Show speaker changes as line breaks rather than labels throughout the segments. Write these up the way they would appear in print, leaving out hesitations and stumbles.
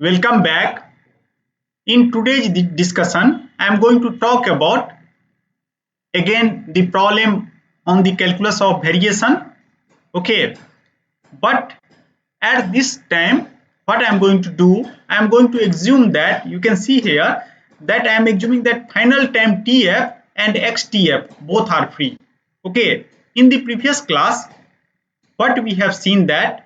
Welcome back. In today's discussion, I am going to talk about again the problem on the calculus of variation. Okay, but at this time, what I am going to do, I am going to assume that you can see here that I am assuming that final time TF and XTF both are free. Okay, in the previous class, what we have seen that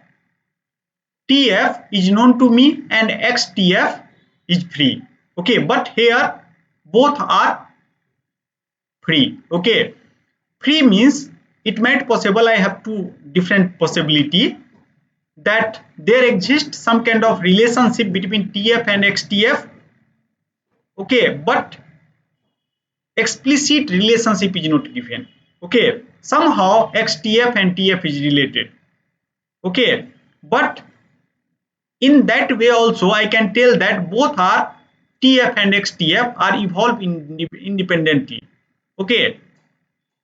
TF is known to me and XTF is free. Okay, but here both are free. Okay, free means it might possible I have two different possibility that there exists some kind of relationship between TF and XTF. Okay, but explicit relationship is not given. Okay, somehow XTF and TF is related. Okay, but in that way also I can tell that both are TF and XTF are evolved independently. Okay,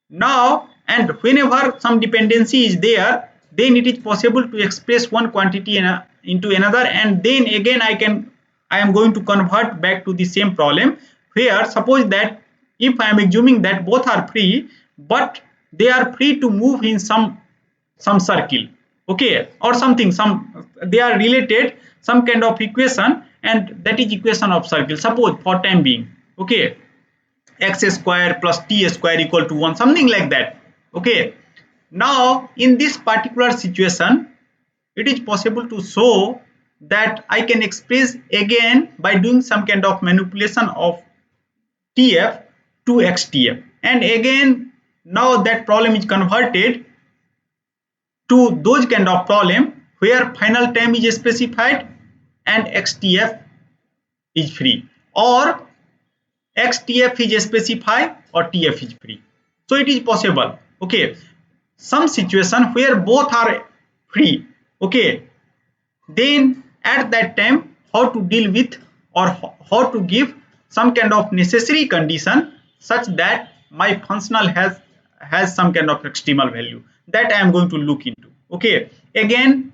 now and whenever some dependency is there, then it is possible to express one quantity into another, and then again I am going to convert back to the same problem where suppose that if I am assuming that both are free but they are free to move in some circle, okay, or something, some they are related some kind of equation, and that is equation of circle, suppose for time being. Okay, x square plus t square equal to 1, something like that. Okay, now in this particular situation it is possible to show that I can express again by doing some kind of manipulation of tf to xtf, and again now that problem is converted to those kind of problem where final time is specified and xtf is free, or xtf is specified or tf is free. So it is possible. Okay, some situation where both are free. Okay, then at that time how to deal with or how to give some kind of necessary condition such that my functional has some kind of extremal value, that I am going to look into. Okay, again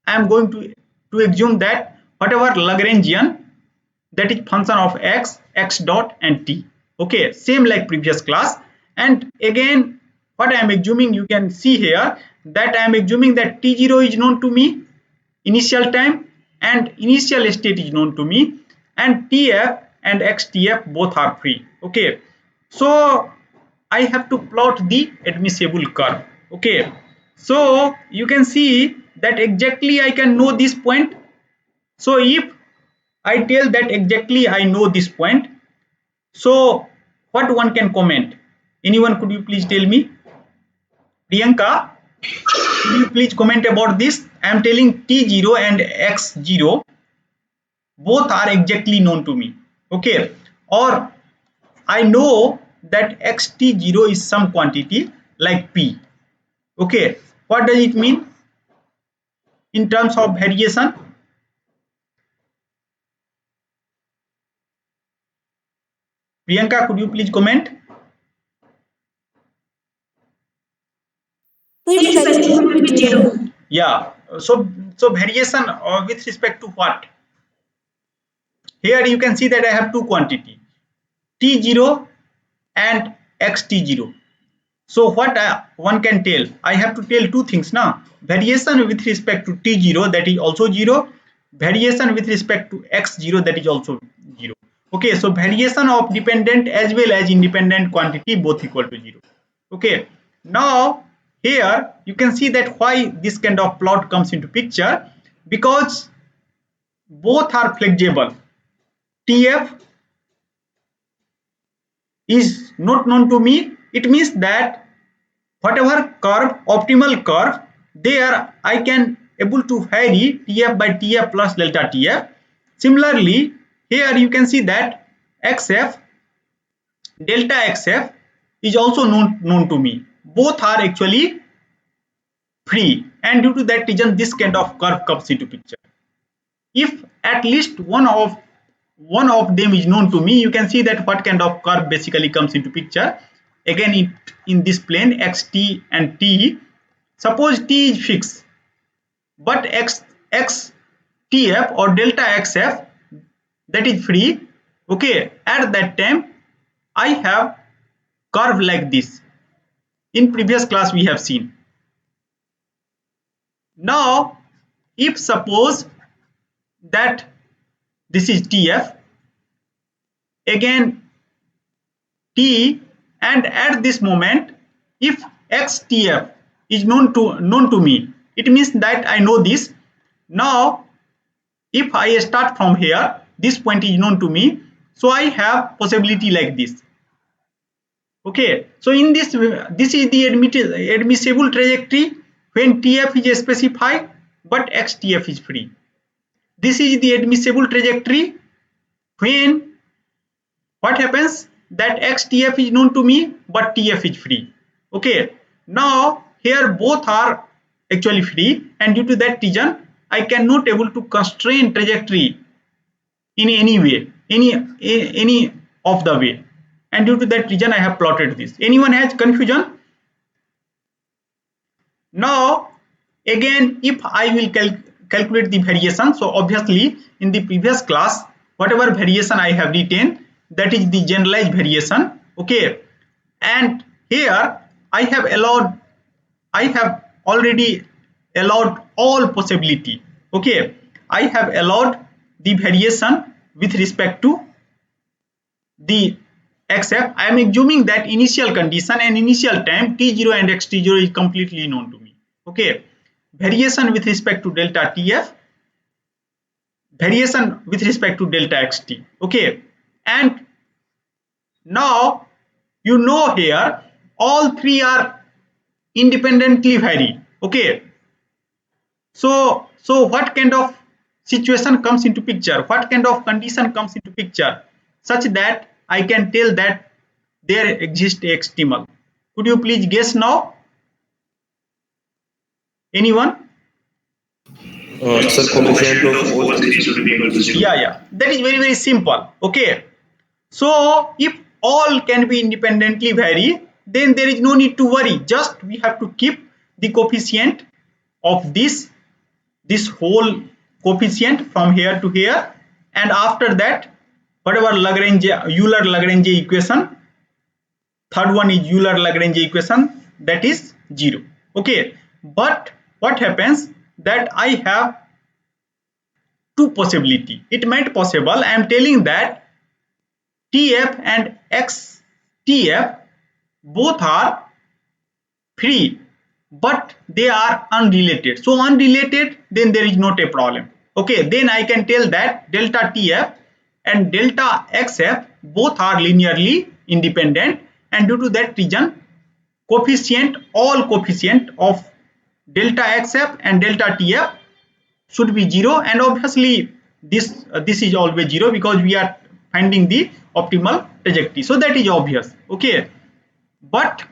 I am going to assume that whatever Lagrangian, that is function of x dot and t. Okay, same like previous class. And again what I am assuming, you can see here that I am assuming that t0 is known to me, initial time and initial state is known to me, and tf and xtf both are free. Okay, so I have to plot the admissible curve. Okay, so you can see that exactly I can know this point. So if I tell that exactly I know this point, so what one can comment? Anyone, could you please tell me? Priyanka, could you please comment about this? I am telling T0 and X0 both are exactly known to me. Okay, or I know that XT0 is some quantity like P. Okay, what does it mean in terms of variation? Priyanka, could you please comment?
Its value will be 0.
Yeah, so variation with respect to what? Here you can see that I have two quantity, T0 and XT0. So what one can tell? I have to tell two things now. Variation with respect to T0, that is also 0. Variation with respect to X0, that is also 0. Okay, so variation of dependent as well as independent quantity both equal to 0. Okay, now here you can see that why this kind of plot comes into picture, because both are flexible. TF is not known to me. It means that whatever curve, optimal curve, there I can able to vary TF by TF plus delta TF. Similarly, here you can see that XF, delta XF is also known to me. Both are actually free, and due to that reason this kind of curve comes into picture. If at least one of them is known to me, you can see that what kind of curve basically comes into picture. Again in this plane xt and t, suppose t is fixed but x TF or delta XF that is free, okay, at that time I have curve like this. In previous class we have seen. Now if suppose that this is TF, again T, and at this moment if XTF is known to me, it means that I know this. Now if I start from here, this point is known to me, so I have possibility like this. Okay, so in this is the admissible trajectory when TF is specified but XTF is free. This is the admissible trajectory when what happens that XTF is known to me but TF is free. Okay, now here both are actually free, and due to that reason I cannot able to constrain trajectory in any way, any of the way, and due to that reason I have plotted this. Anyone has confusion? Now again if I will calculate the variation, so obviously in the previous class whatever variation I have written, that is the generalized variation, okay, and here I have already allowed all possibility, okay, I have allowed the variation with respect to the XF. I am assuming that initial condition and initial time T0 and XT0 is completely known to me, okay, variation with respect to delta TF, variation with respect to delta XT, okay, and now you know here all three are independently vary, okay, so what kind of situation comes into picture, what kind of condition comes into picture such that I can tell that there exists a extremal? Could you please guess now? Anyone?
Sir, coefficient of all three should be equal to 0.
Yeah, that is very simple, okay. So if all can be independently vary, then there is no need to worry, just we have to keep the coefficient of this whole coefficient from here to here, and after that whatever Lagrange Euler Lagrange equation, third one is Euler Lagrange equation, that is 0, okay. But what happens that I have two possibility, it might possible, I am telling that TF and XTF both are free but they are unrelated, so unrelated, then there is not a problem, okay, then I can tell that delta TF and delta XF both are linearly independent, and due to that reason all coefficient of delta XF and delta TF should be 0, and obviously this is always 0 because we are finding the optimal trajectory, so that is obvious, okay. But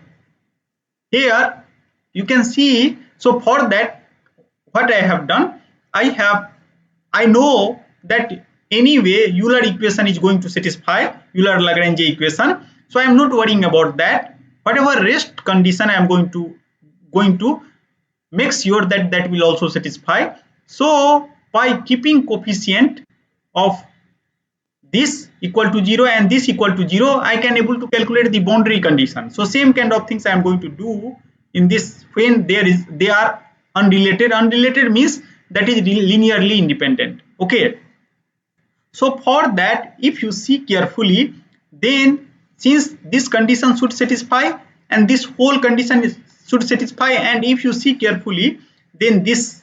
here you can see, so for that what I have done, I know that anyway Euler equation is going to satisfy Euler Lagrange equation, so I am not worrying about that. Whatever rest condition I am going to make sure that that will also satisfy. So by keeping coefficient of this equal to 0 and this equal to 0, I can able to calculate the boundary condition. So same kind of things I am going to do in this when they are unrelated. Unrelated means that is linearly independent, okay. So for that if you see carefully, then since this condition should satisfy and this whole condition should satisfy, and if you see carefully, then this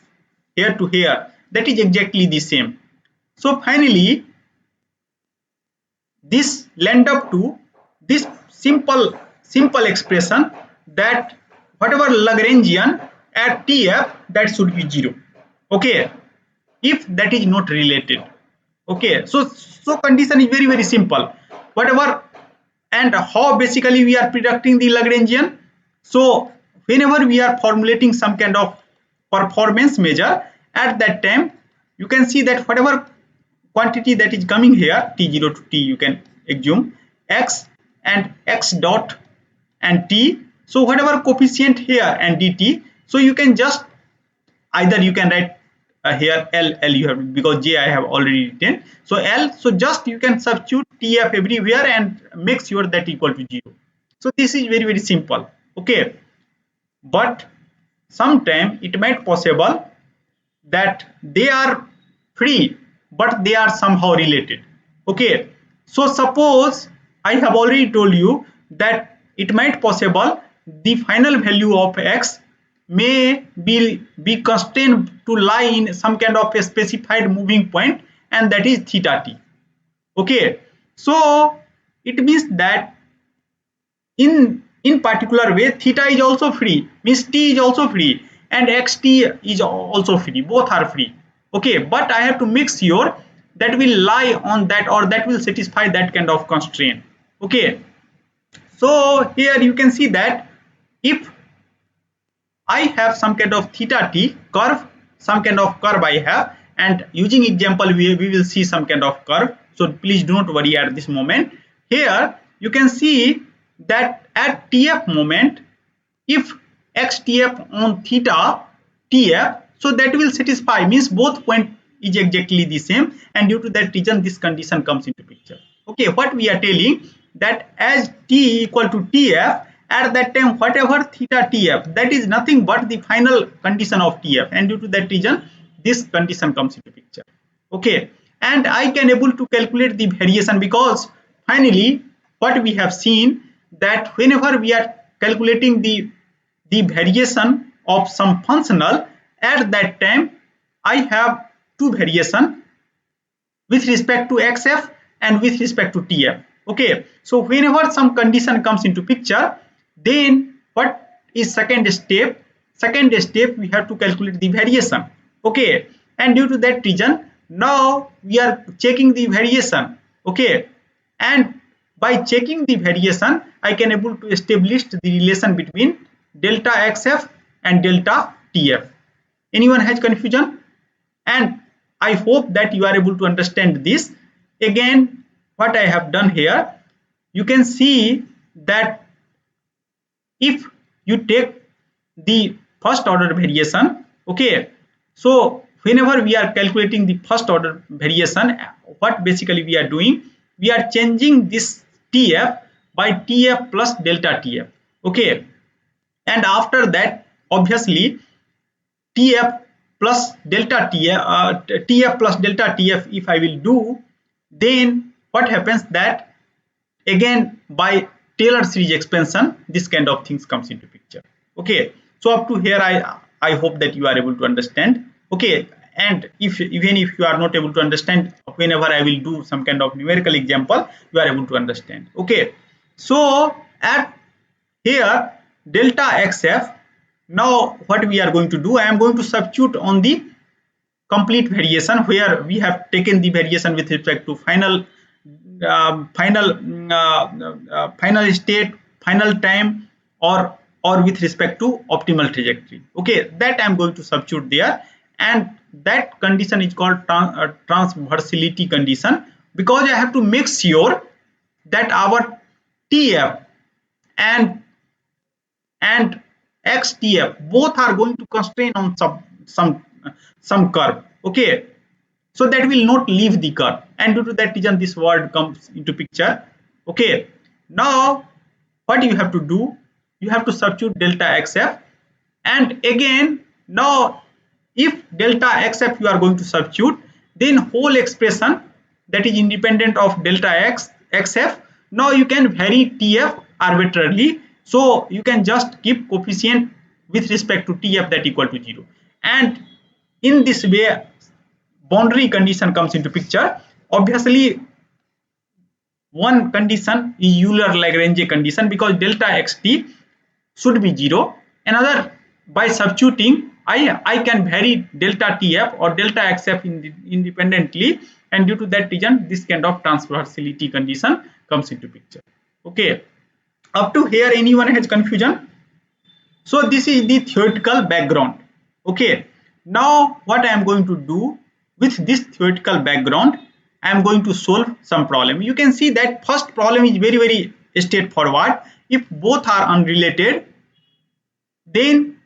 here to here, that is exactly the same. So finally this land up to this simple expression that whatever Lagrangian at TF, that should be 0, okay, if that is not related, okay. So condition is very simple, whatever. And how basically we are predicting the Lagrangian? So whenever we are formulating some kind of performance measure, at that time you can see that whatever quantity that is coming here, t0 to t, you can assume x and x dot and t, so whatever coefficient here and dt, so you can just either you can write here L you have, because J I have already written. So L, so just you can substitute TF everywhere and make sure that equal to 0. So this is very, very simple. Okay, but sometime it might possible that they are free but they are somehow related. Okay, so suppose I have already told you that it might possible the final value of x may be constrained to lie in some kind of a specified moving point, and that is theta t. Okay, so it means that in particular way theta is also free, means t is also free, and xt is also free, both are free. Okay, but I have to make sure that will lie on that, or that will satisfy that kind of constraint. Okay, so here you can see that if I have some kind of theta t curve, some kind of curve I have, and using example we will see some kind of curve. So please do not worry at this moment. Here you can see that at TF moment, if XTF on theta TF, so that will satisfy, means both point is exactly the same, and due to that reason this condition comes into picture. Okay, what we are telling that as T equal to TF, at that time whatever theta TF, that is nothing but the final condition of TF, and due to that reason this condition comes into picture. Okay, and I can able to calculate the variation, because finally what we have seen that whenever we are calculating the variation of some functional, at that time I have two variation with respect to xf and with respect to tf. Okay, so whenever some condition comes into picture, then what is second step? Second step we have to calculate the variation. Okay, and due to that reason now we are checking the variation. Okay, and by checking the variation I can able to establish the relation between delta xf and delta tf. Anyone has confusion? And I hope that you are able to understand this. Again, what I have done here, you can see that if you take the first order variation, okay, so whenever we are calculating the first order variation, what basically we are doing, we are changing this tf by tf plus delta tf. Okay, and after that obviously tf plus delta tf, tf plus delta tf if I will do, then what happens that again by Taylor series expansion this kind of things comes into picture. Okay, so up to here I hope that you are able to understand. Okay, and if even if you are not able to understand, whenever I will do some kind of numerical example you are able to understand. Okay, so at here delta xf, now what we are going to do, I am going to substitute on the complete variation, where we have taken the variation with respect to final final state, final time, or with respect to optimal trajectory. Okay, that I am going to substitute there, and that condition is called transversality condition, because I have to make sure that our TF and xtf both are going to constrain on some curve. Okay, so that will not leave the curve, and due to that reason this word comes into picture. Okay, now what you have to do, you have to substitute delta xf, and again now if delta xf you are going to substitute, then whole expression that is independent of delta xf, now you can vary tf arbitrarily, so you can just keep coefficient with respect to tf that equal to 0, and in this way boundary condition comes into picture. Obviously one condition is Euler-Lagrange condition, because delta xt should be 0. Another, by substituting I can vary delta tf or delta xf independently, and due to that reason this kind of transversality condition comes into picture. Okay, up to here anyone has confusion? So this is the theoretical background. Okay, now what I am going to do with this theoretical background, I am going to solve some problem. You can see that first problem is very, very straightforward. If both are unrelated, then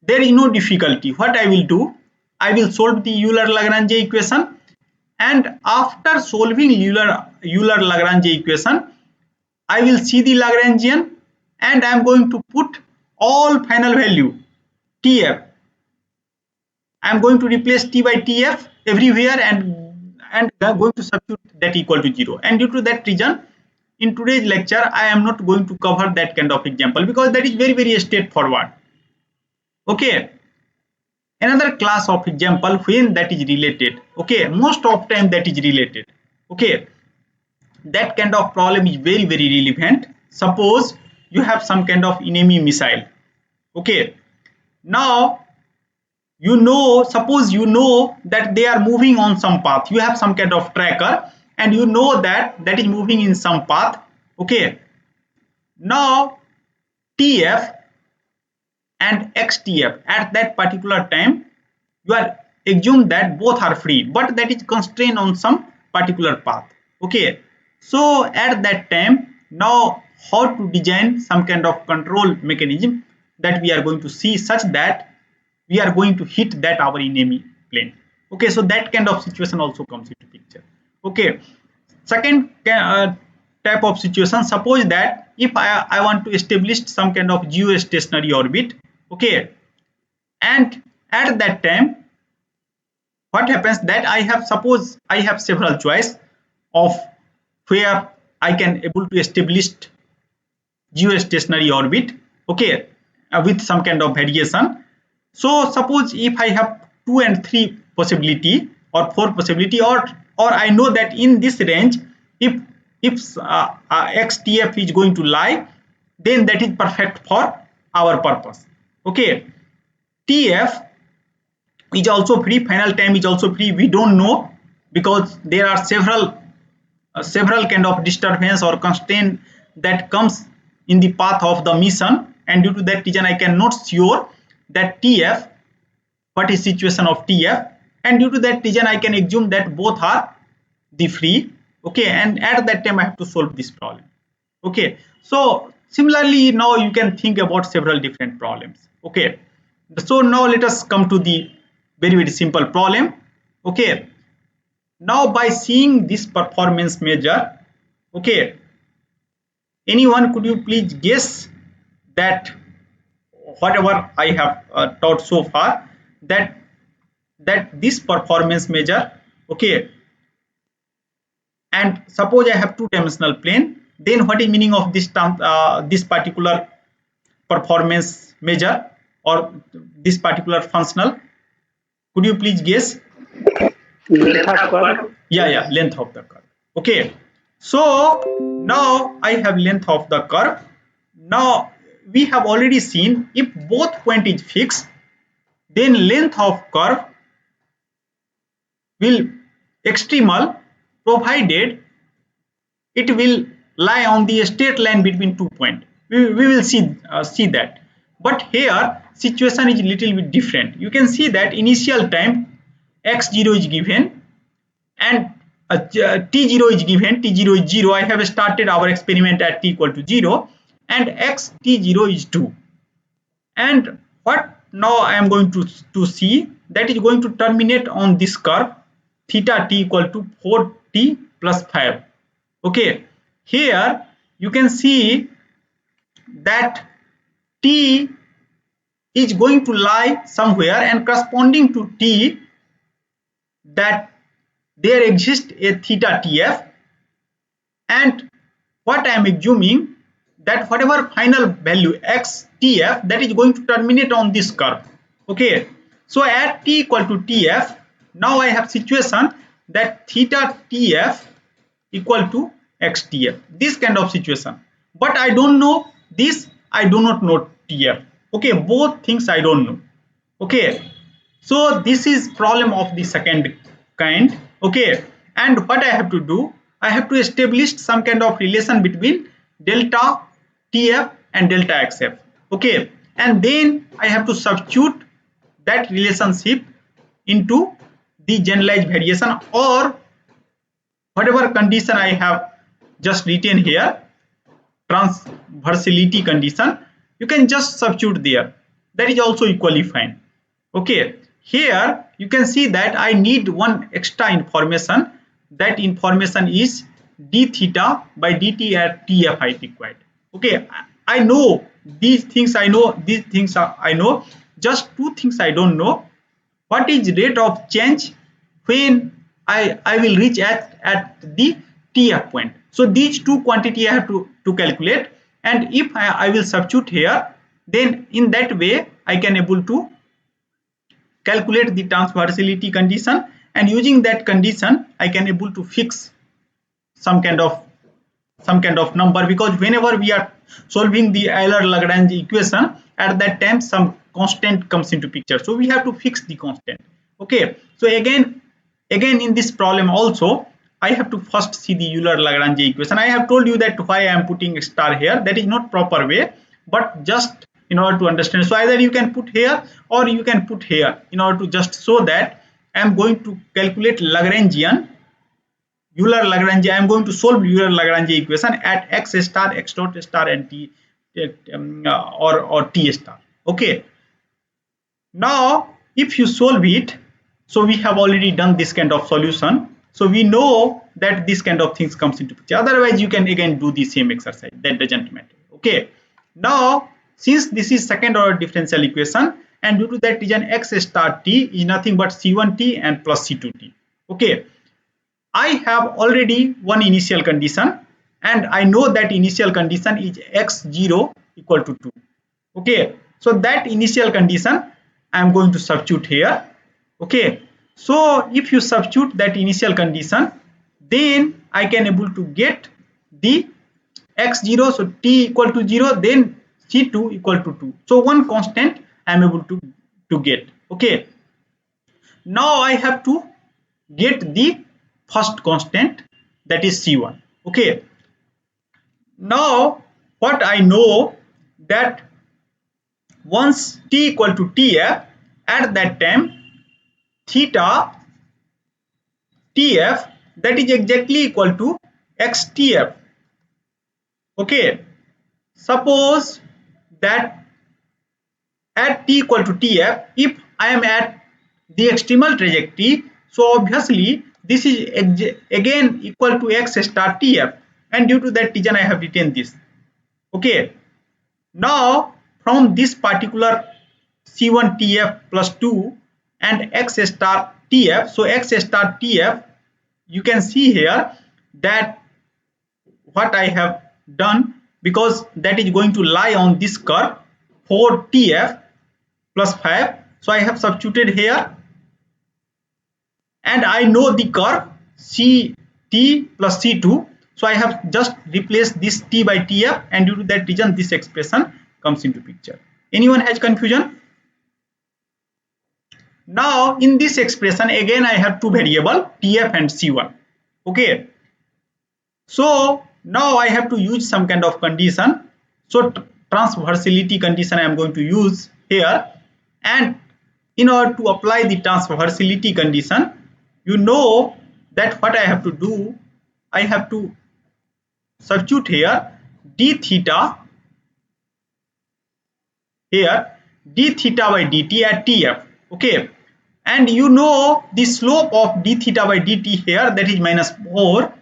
there is no difficulty. What I will do, I will solve the Euler-Lagrange equation, and after solving Euler-Lagrange equation, I will see the Lagrangian, and I am going to put all final value TF. I am going to replace T by TF everywhere, and I am going to substitute that equal to 0. And due to that reason, in today's lecture, I am not going to cover that kind of example because that is very straightforward. Okay. Another class of example when that is related. Okay. Most of time that is related. Okay. That kind of problem is very relevant. Suppose you have some kind of enemy missile. Okay. Now suppose you know that they are moving on some path. You have some kind of tracker and you know that is moving in some path. Okay. Now TF and XTF at that particular time, you are assume that both are free, but that is constrained on some particular path. Okay. So at that time, now how to design some kind of control mechanism that we are going to see such that we are going to hit that our enemy plane. Okay, so that kind of situation also comes into picture. Okay, second type of situation, suppose that if I want to establish some kind of geostationary orbit. Okay, and at that time what happens that suppose I have several choice of where I can able to establish geostationary orbit. Okay, with some kind of variation. So suppose if I have 2 and 3 possibility or 4 possibility, or I know that in this range if XTF is going to lie, then that is perfect for our purpose. Okay, TF is also free, final time is also free, we don't know because there are several kind of disturbance or constraint that comes in the path of the mission, and due to that reason I cannot sure that TF, what is situation of TF, and due to that reason I can assume that both are the free. Okay, and at that time I have to solve this problem. Okay, so similarly now you can think about several different problems. Okay, so now let us come to the very simple problem. Okay, now by seeing this performance measure, okay, anyone could you please guess that whatever I have taught so far, that this performance measure, okay, and suppose I have two-dimensional plane, then what is meaning of this term, this particular performance measure or this particular functional? Could you please guess?
Length of curve.
Yeah, length of the curve. Okay, so now I have length of the curve. Now we have already seen if both point is fixed, then length of curve will extremal provided it will lie on the straight line between 2 points. We will see that. But here situation is little bit different. You can see that initial time x0 is given and t0 is given, t0 is 0. I have started our experiment at t equal to 0 and x t0 is 2. And what now I am going to see, that is going to terminate on this curve theta t equal to 4t plus 5. Okay, here you can see that t is going to lie somewhere, and corresponding to t, that there exists a theta tf, and what I am assuming that whatever final value x tf, that is going to terminate on this curve. Okay, so at t equal to tf, now I have situation that theta tf equal to xtf, this kind of situation, but I don't know this, I do not know tf. Okay, both things I don't know. Okay, so this is problem of the second kind. Okay, and what I have to do, I have to establish some kind of relation between delta tf and delta xf. Okay, and then I have to substitute that relationship into the generalized variation or whatever condition I have just written here, transversality condition, you can just substitute there. That is also equally fine. Okay, here you can see that I need one extra information. That information is d theta by dt at tf height required. Okay, I know these things, I know these things I know. Just two things I don't know. What is rate of change when I will reach at the tf point? So these two quantity I have to calculate, and if I will substitute here, then in that way I can able to calculate the transversality condition, and using that condition I can able to fix some kind of number, because whenever we are solving the Euler-Lagrange equation, at that time some constant comes into picture, so we have to fix the constant. Okay, so again in this problem also I have to first see the Euler-Lagrange equation. I have told you that why I am putting a star here, that is not proper way, but just in order to understand. So either you can put here or you can put here, in order to just show that I am going to calculate Lagrangian Euler-Lagrange. I am going to solve Euler-Lagrange equation at x star, x dot star, and t or t star. Okay. Now, if you solve it, so we have already done this kind of solution. So we know that this kind of things comes into picture. Otherwise, you can again do the same exercise. That doesn't matter. Okay. Now, since this is second order differential equation, and due to that reason x star t is nothing but c1t and plus c2t. Okay. I have already one initial condition, and I know that initial condition is x0 equal to 2. Okay, so that initial condition I am going to substitute here. Okay, so if you substitute that initial condition, then I can able to get the x0, so t equal to 0, then c2 equal to 2. So one constant I am able to get. Okay, now I have to get the first constant, that is c1. Okay, now what I know, that once t equal to tf, at that time theta tf, that is exactly equal to xtf. Okay, suppose that at t equal to tf, if I am at the extremal trajectory, so obviously this is again equal to x star tf, and due to that reason I have written this. Okay, now from this particular c1 tf plus 2 and x star tf, so x star tf, you can see here that what I have done, because that is going to lie on this curve 4 tf plus 5, so I have substituted here, and I know the curve ct plus c2, so I have just replaced this t by tf, and due to that reason this expression comes into picture. Anyone has confusion? Now in this expression again I have two variables, tf and c1. Okay, so now I have to use some kind of condition. So transversality condition I am going to use here, and in order to apply the transversality condition, you know that what I have to do, I have to substitute here d theta here, d theta by dt at tf. Okay, and you know the slope of d theta by dt here, that is minus 4.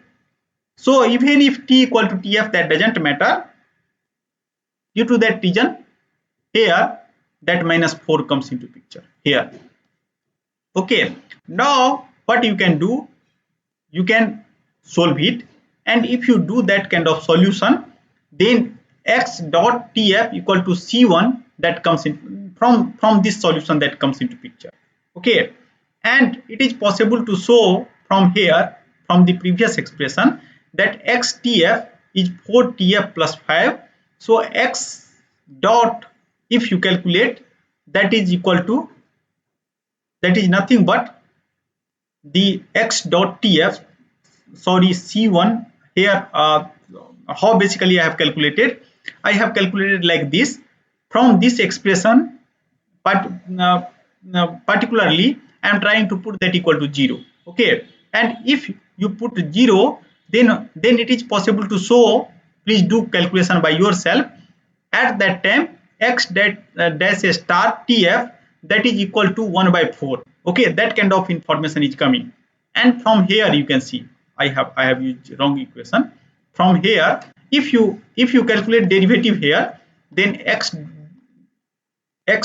So even if t equal to tf, that doesn't matter. Due to that reason here, that minus 4 comes into picture here. Okay, now what you can do, you can solve it, and if you do that kind of solution, then x dot tf equal to c1, that comes in from this solution, that comes into picture. Okay, and it is possible to show from here, from the previous expression, that xtf is 4tf plus 5. So x dot, if you calculate, that is equal to, that is nothing but the x dot tf, sorry, c1 here. How basically I have calculated, I have calculated like this. From this expression, but particularly I am trying to put that equal to 0. Okay, and if you put 0, then it is possible to show. Please do calculation by yourself. At that time x dash star tf, that is equal to 1 by 4. Okay, that kind of information is coming. And from here you can see I have used wrong equation. From here, if you calculate derivative here, then x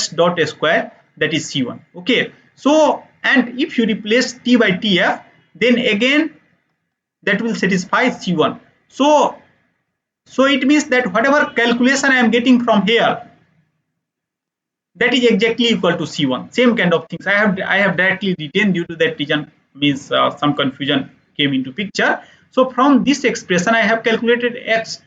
dot square, that is c1. Okay, so and if you replace t by tf, then again that will satisfy c1. So it means that whatever calculation I am getting from here, that is exactly equal to c1. Same kind of things I have directly written. Due to that reason, means some confusion came into picture. So from this expression I have calculated x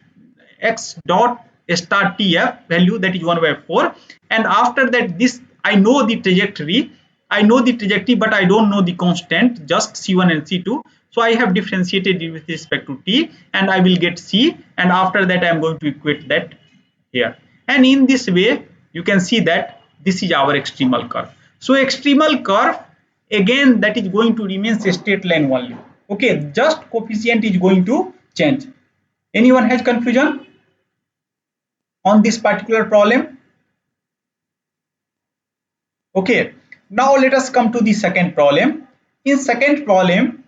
dot star tf value, that is 1 by 4. And after that, this I know the trajectory, but I don't know the constant, just c1 and c2. So I have differentiated it with respect to t, and I will get c, and after that I am going to equate that here. And in this way you can see that this is our extremal curve. So extremal curve, again, that is going to remain a straight line only. Okay, just coefficient is going to change. Anyone has confusion on this particular problem? Okay, now let us come to the second problem. In second problem,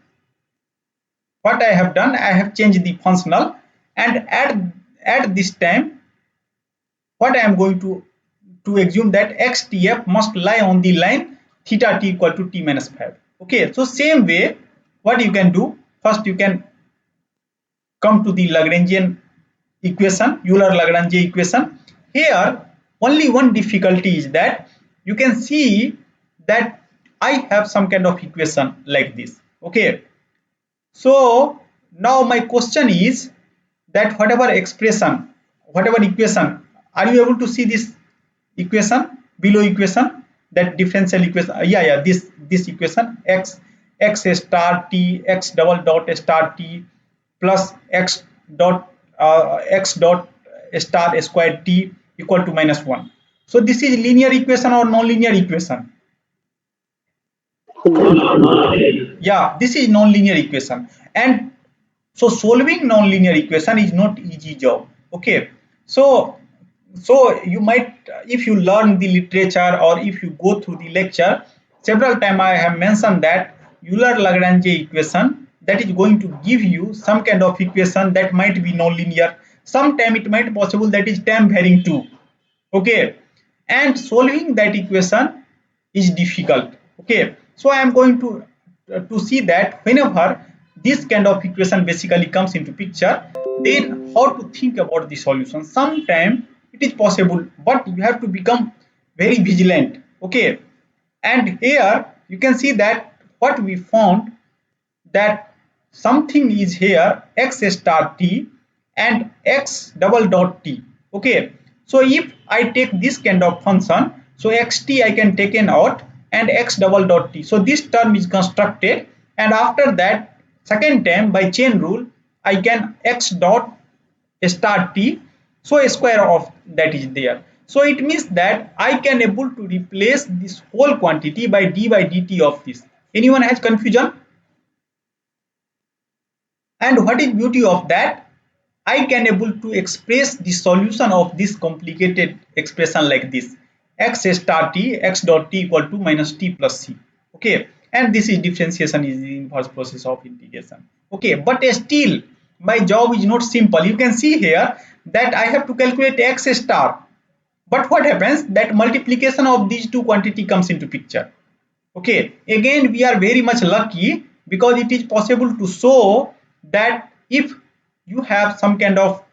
what I have done, I have changed the functional, and at this time what I am going to assume that xtf must lie on the line theta t equal to t minus 5. Okay, so same way, what you can do, first you can come to the Lagrangian equation, Euler-Lagrange equation. Here only one difficulty is that you can see that I have some kind of equation like this. Okay, so now my question is that whatever expression, whatever equation, are you able to see this equation, below equation, that differential equation? Yeah, this equation, x star t x double dot star t plus x dot star square t equal to minus 1. So this is linear equation or non-linear equation? Yeah, this is non-linear equation. And so solving non-linear equation is not easy job. Okay, so you might, if you learn the literature or if you go through the lecture, several times I have mentioned that Euler-Lagrange equation, that is going to give you some kind of equation that might be non-linear. Sometime it might possible that is time varying too. Okay, and solving that equation is difficult. Okay, so I am going to see that whenever this kind of equation basically comes into picture, then how to think about the solution. Sometime it is possible, but you have to become very vigilant. Okay, and here you can see that what we found, that something is here, x star t and x double dot t. Okay, so if I take this kind of function, so xt I can take an out and x double dot t, so this term is constructed, and after that second term by chain rule I can x dot star t, so a square of that is there. So it means that I can able to replace this whole quantity by d by dt of this. Anyone has confusion? And what is beauty of that? I can able to express the solution of this complicated expression like this: x star t x dot t equal to minus t plus c. Okay, and this is differentiation is the inverse process of integration. Okay, but still my job is not simple. You can see here that I have to calculate x star, but what happens, that multiplication of these two quantity comes into picture. Okay, again we are very much lucky because it is possible to show that if you have some kind of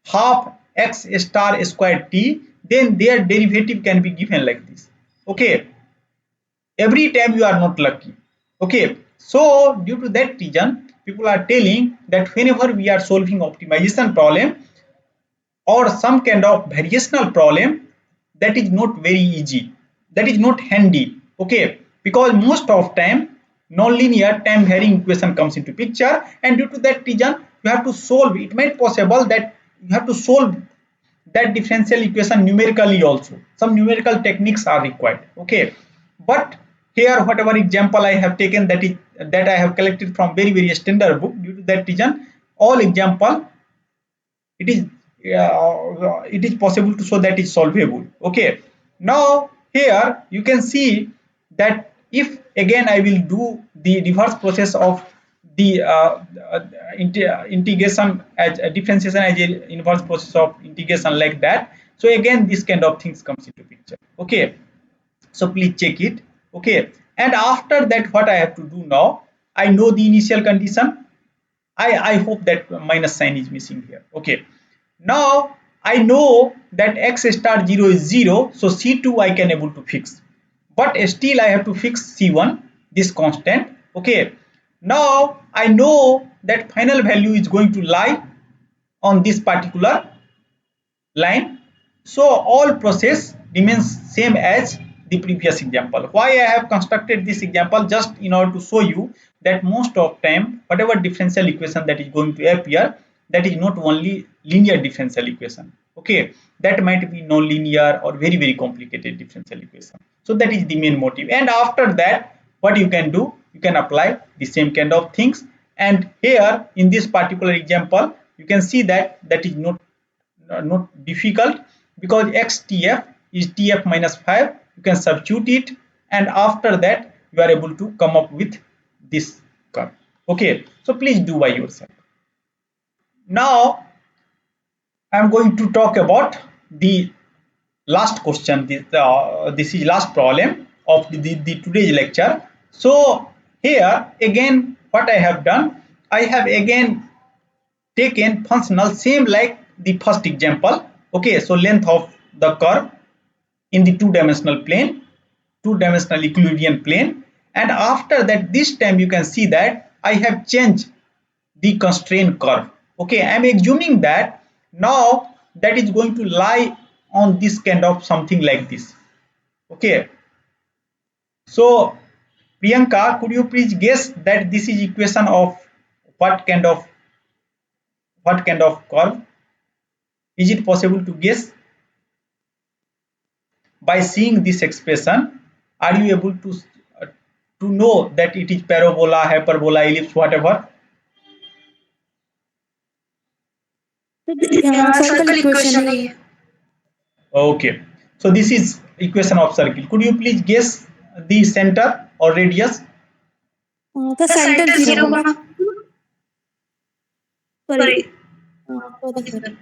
half x star square t, then their derivative can be given like this. Okay, every time you are not lucky. Okay, so due to that reason, people are telling that whenever we are solving optimization problem or some kind of variational problem, that is not very easy, that is not handy. Okay, because most of time non-linear time varying equation comes into picture, and due to that reason you have to solve, it might possible that you have to solve that differential equation numerically also. Some numerical techniques are required. Okay, but here whatever example I have taken, that I have collected from very standard book. Due to that reason, all example, it is it is possible to show that is solvable. Okay, now here you can see that if again I will do the reverse process of the integration as a differentiation as a inverse process of integration like that, so again this kind of things comes into picture. Okay, so please check it. Okay, and after that what I have to do now, I know the initial condition. I hope that minus sign is missing here. Okay, now I know that x star 0 is 0, so C2 I can able to fix, but still I have to fix C1, this constant. Okay, now I know that final value is going to lie on this particular line, so all process remains same as the previous example. Why I have constructed this example, just in order to show you that most of time whatever differential equation that is going to appear, that is not only linear differential equation. Okay, that might be non-linear or very complicated differential equation. So that is the main motive, and after that what you can do, you can apply the same kind of things. And here in this particular example you can see that that is not difficult, because xtf is tf minus 5. You can substitute it, and after that you are able to come up with this curve. Okay, so please do by yourself. Now I am going to talk about the last question. This is last problem of the today's lecture. So here again what I have done, I have again taken functional same like the first example. Okay, so length of the curve in the two-dimensional plane, two-dimensional Euclidean plane, and after that this time you can see that I have changed the constraint curve. Okay, I am assuming that now that is going to lie on this kind of something like this. Okay, so Priyanka, could you please guess that this is equation of what kind of curve? Is it possible to guess? By seeing this expression, are you able to know that it is parabola, hyperbola, ellipse, whatever?
Yeah, circle
circle
equation.
Equation है ये
Okay, so this is equation of circle. Could you please guess the center or radius?
The
the
center
center
0,
0 comma
sorry,
sorry
for the
this
center.
one.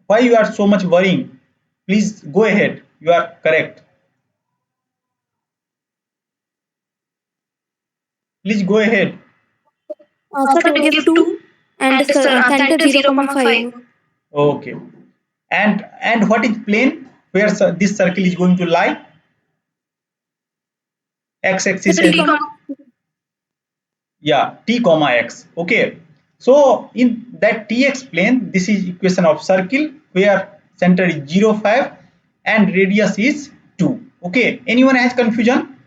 Why you are so much worrying? Please go ahead. You are correct. Please go ahead.
So
So
radius
radius
2
2
and
and
center
center
0,
0 comma 5
5.
Okay. And what is plane where this circle is going to lie? X
the
axis
T,
and
3 comma
yeah, t comma x. Okay, so in that tx plane this is equation of circle where center is 0 5 and radius is 2. Okay, anyone has confusion?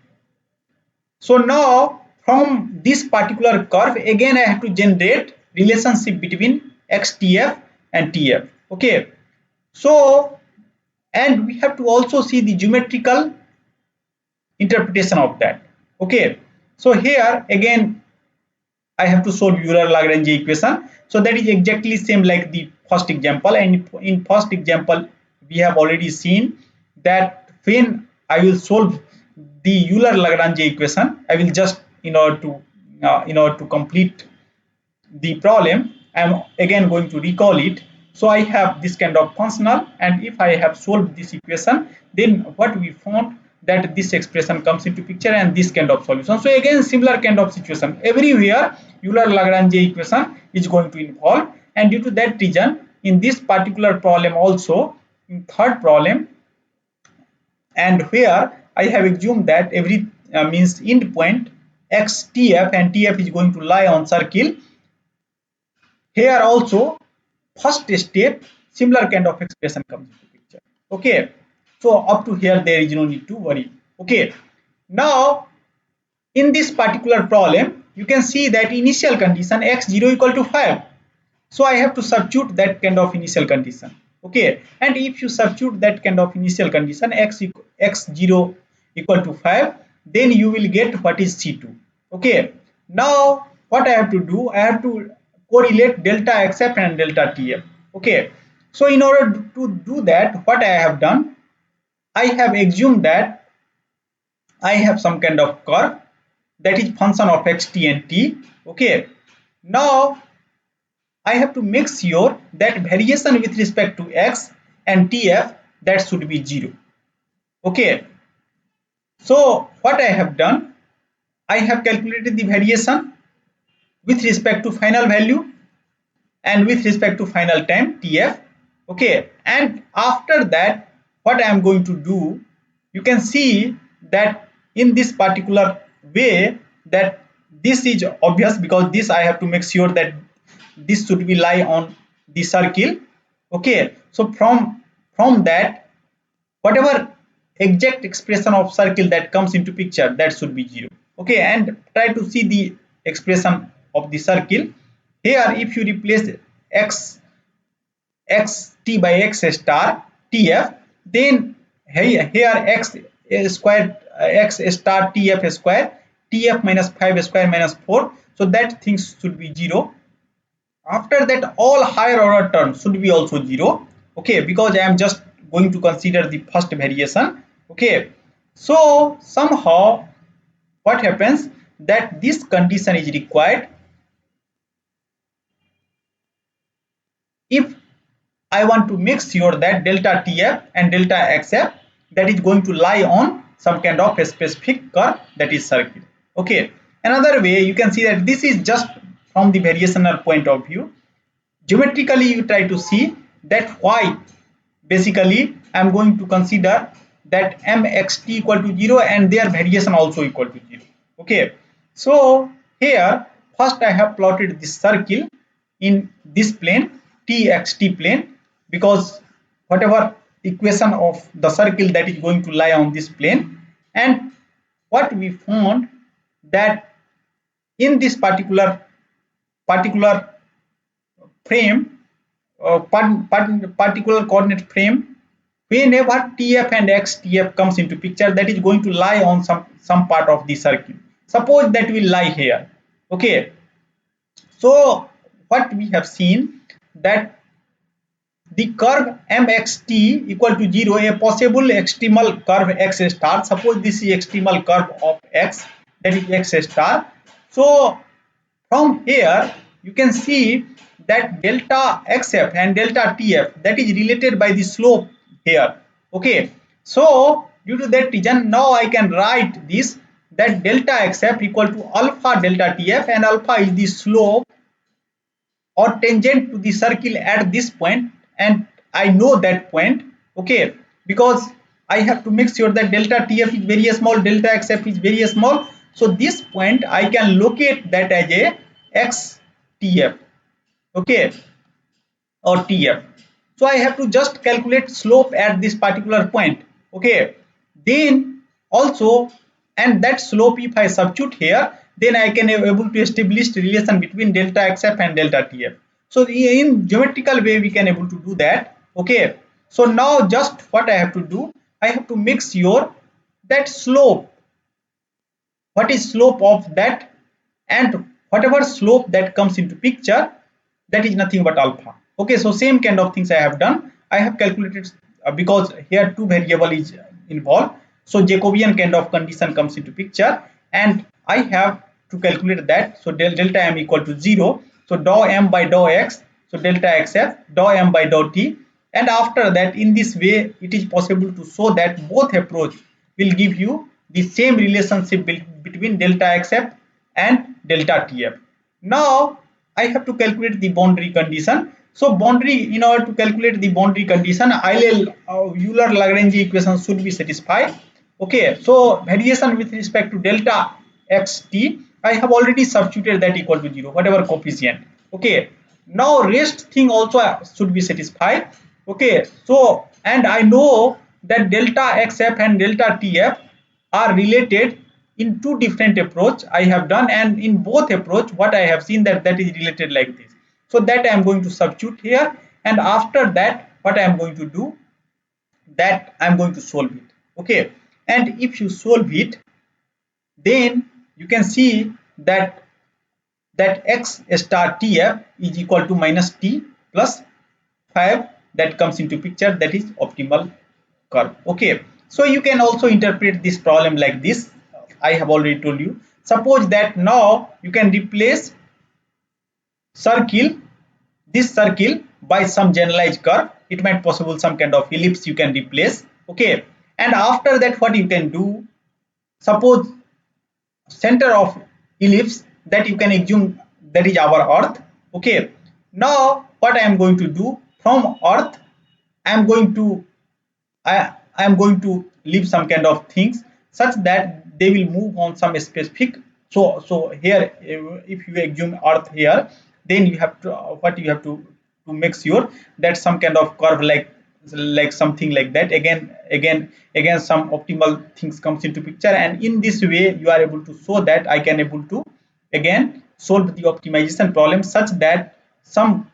So now from this particular curve again I have to generate relationship between xtf and tf. Okay, so and we have to also see the geometrical interpretation of that. Okay, so here again I have to solve Euler-Lagrange equation. So that is exactly same like the first example. And in first example, we have already seen that when I will solve the Euler-Lagrange equation, I will just in order to complete the problem, I am again going to recall it. So I have this kind of functional, and if I have solved this equation, then what we found that this expression comes into picture and this kind of solution. So again similar kind of situation everywhere, Euler-Lagrange equation is going to involve, and due to that reason in this particular problem also, in third problem, and where I have assumed that every means end point x tf and tf is going to lie on circle. Here also first step similar kind of expression comes into picture. Okay, so up to here there is no need to worry. Okay, now in this particular problem you can see that initial condition x0 equal to 5, so I have to substitute that kind of initial condition. Okay, and if you substitute that kind of initial condition x0 equal to 5, then you will get what is C2. Okay, now what I have to do, I have to correlate delta xf and delta tf. Okay, So in order to do that, what I have done, I have assumed that I have some kind of curve that is function of x, t and t. Okay, now I have to make sure that variation with respect to x and tf, that should be 0. Okay, so what I have done, I have calculated the variation with respect to final value and with respect to final time tf. Okay, and after that, what I am going to do, you can see that in this particular way, that this is obvious, because this I have to make sure that this should be lie on the circle. Okay, so from that, whatever exact expression of circle that comes into picture, that should be 0. Okay, and try to see the expression of the circle here. If you replace x t by x star tf, then here x square x star tf square, tf minus 5 square minus 4, so that things should be 0. After that, all higher order terms should be also 0. Okay, because I am just going to consider the first variation. Okay, so somehow what happens, that this condition is required if I want to make sure that delta tf and delta xf, that is going to lie on some kind of a specific curve, that is circle. Okay, another way you can see that this is just from the variational point of view. Geometrically, you try to see that why basically I am going to consider that mxt equal to 0 and their variation also equal to 0. Okay, so here first I have plotted this circle in this plane, txt plane, because whatever equation of the circle that is going to lie on this plane. And what we found, that in this particular frame, particular coordinate frame, whenever tf and xtf comes into picture, that is going to lie on some part of the circle. Suppose that will lie here. Okay, so what we have seen, that the curve mxt equal to 0, a possible extremal curve x star, suppose this is extremal curve of x, that is x star. So from here you can see that delta xf and delta tf, that is related by the slope here. Okay, so due to that reason, now I can write this, that delta xf equal to alpha delta tf, and alpha is the slope or tangent to the circle at this point, and I know that point. Okay, because I have to make sure that delta tf is very small, delta xf is very small, so this point I can locate that as a x tf. Okay, or tf. So I have to just calculate slope at this particular point. Okay, then also, and that slope if I substitute here, then I can able to establish the relation between delta xf and delta tf. So in geometrical way we can able to do that. Okay, so now just what I have to do, I have to make sure that slope, what is slope of that, and whatever slope that comes into picture, that is nothing but alpha. Okay, so same kind of things I have done. I have calculated, because here two variable is involved, so Jacobian kind of condition comes into picture, and I have to calculate that. So delta m equal to 0, so dou m by dou x, so delta xf dou m by dou t. And after that, in this way it is possible to show that both approach will give you the same relationship between delta xf and delta tf. Now I have to calculate the boundary condition. So boundary, in order to calculate the boundary condition, Euler-Lagrange equation should be satisfied. Okay, so variation with respect to delta xt, I have already substituted that equal to 0, whatever coefficient. Okay, now rest thing also should be satisfied. Okay, so and I know that delta xf and delta tf are related in two different approach I have done, and in both approach what I have seen, that is related like this. So that I am going to substitute here, and after that what I am going to do, that I am going to solve it. Okay, and if you solve it, then you can see that x star tf is equal to minus t plus 5 that comes into picture, that is optimal curve. Okay, so you can also interpret this problem like this. I have already told you. Suppose that now you can replace circle, this circle, by some generalized curve. It might possible some kind of ellipse you can replace. Okay, and after that what you can do, suppose center of ellipse that you can assume that is our earth. Okay, now what I am going to do, from earth I am going to I am going to leave some kind of things such that they will move on some specific. So here, if you assume earth here, then you have to what you have to make sure that some kind of curve like something like that, again some optimal things comes into picture, and in this way you are able to show that I can able to again solve the optimization problem such that some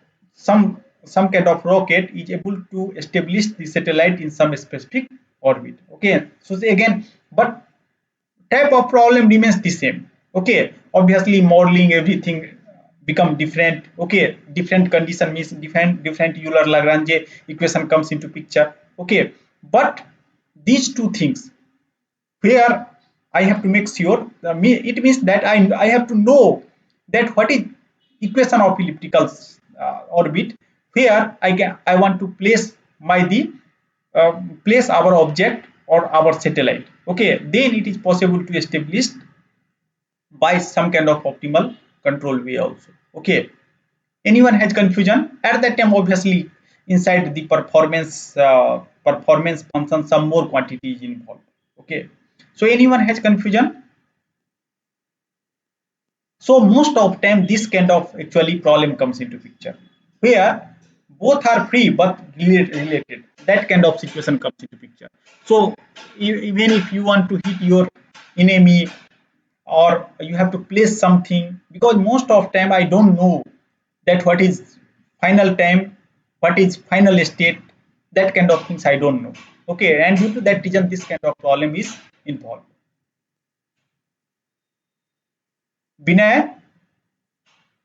kind of rocket is able to establish the satellite in some specific orbit. Okay, so again, but type of problem remains the same. Okay, obviously modeling everything become different. Okay, different condition means different Euler Lagrange equation comes into picture. Okay, but these two things where I have to make sure, it means that I have to know that what is equation of elliptical orbit, where I want to place place our object or our satellite. Okay, then it is possible to establish by some kind of optimal control way also. Okay, anyone has confusion at that time? Obviously inside the performance function some more quantity is involved. Okay, so anyone has confusion? So most of time this kind of actually problem comes into picture where both are free but related. That kind of situation comes into picture. So even if you want to hit your enemy, or you have to place something, because most of time I don't know that what is final time, what is final state, that kind of things I don't know. Okay, and due to that reason this kind of problem is involved. Binay,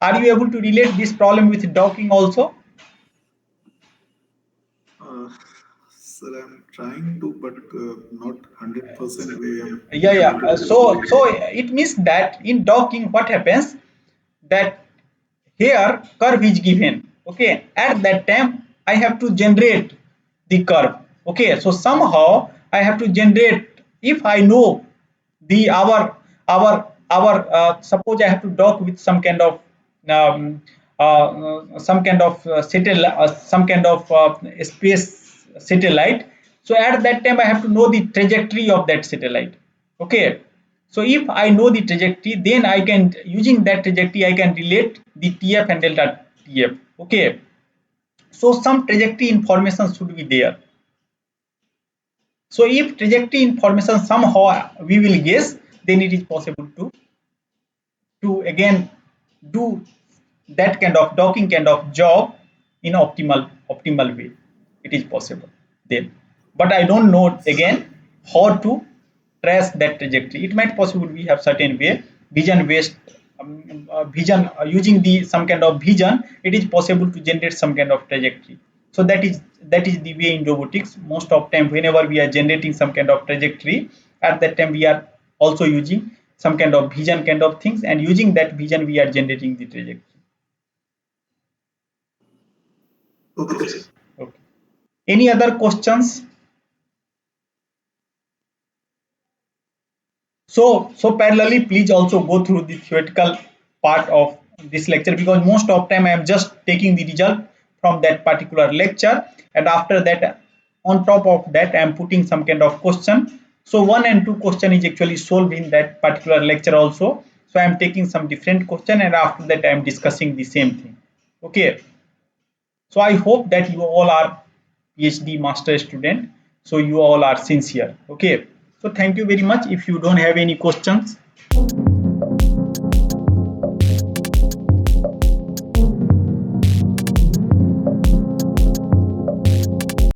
are you able to relate this problem with docking also?
Uh, Sir, I'm trying to, but not 100% way I'm
Yeah.
able to.
So it means that in docking what happens, that here curve is given. Okay, at that time I have to generate the curve. Okay, so somehow I have to generate, if I know the our suppose I have to dock with um, some kind of satellite, some kind of space satellite. So at that time I have to know the trajectory of that satellite. Okay, so if I know the trajectory, then I can, using that trajectory, I can relate the TF and delta TF. Okay, so some trajectory information should be there. So if trajectory information somehow we will guess, then it is possible to again do that kind of docking kind of job in optimal way. It is possible then, but I don't know again how to trace that trajectory. It might possible we have certain way, vision based vision, using the some kind of vision, it is possible to generate some kind of trajectory. So that is the way in robotics. Most of time whenever we are generating some kind of trajectory, at that time we are also using some kind of vision kind of things, and using that vision we are generating the trajectory.
Okay, sir.
Okay, any other questions? So parallelly please also go through the theoretical part of this lecture, because most of time I am just taking the result from that particular lecture, and after that on top of that I am putting some kind of question. So 1 and 2 question is actually solved in that particular lecture also. So I am taking some different question, and after that I am discussing the same thing. Okay, so I hope that you all are PhD master student. So you all are sincere. Okay. So thank you very much. If you don't have any questions,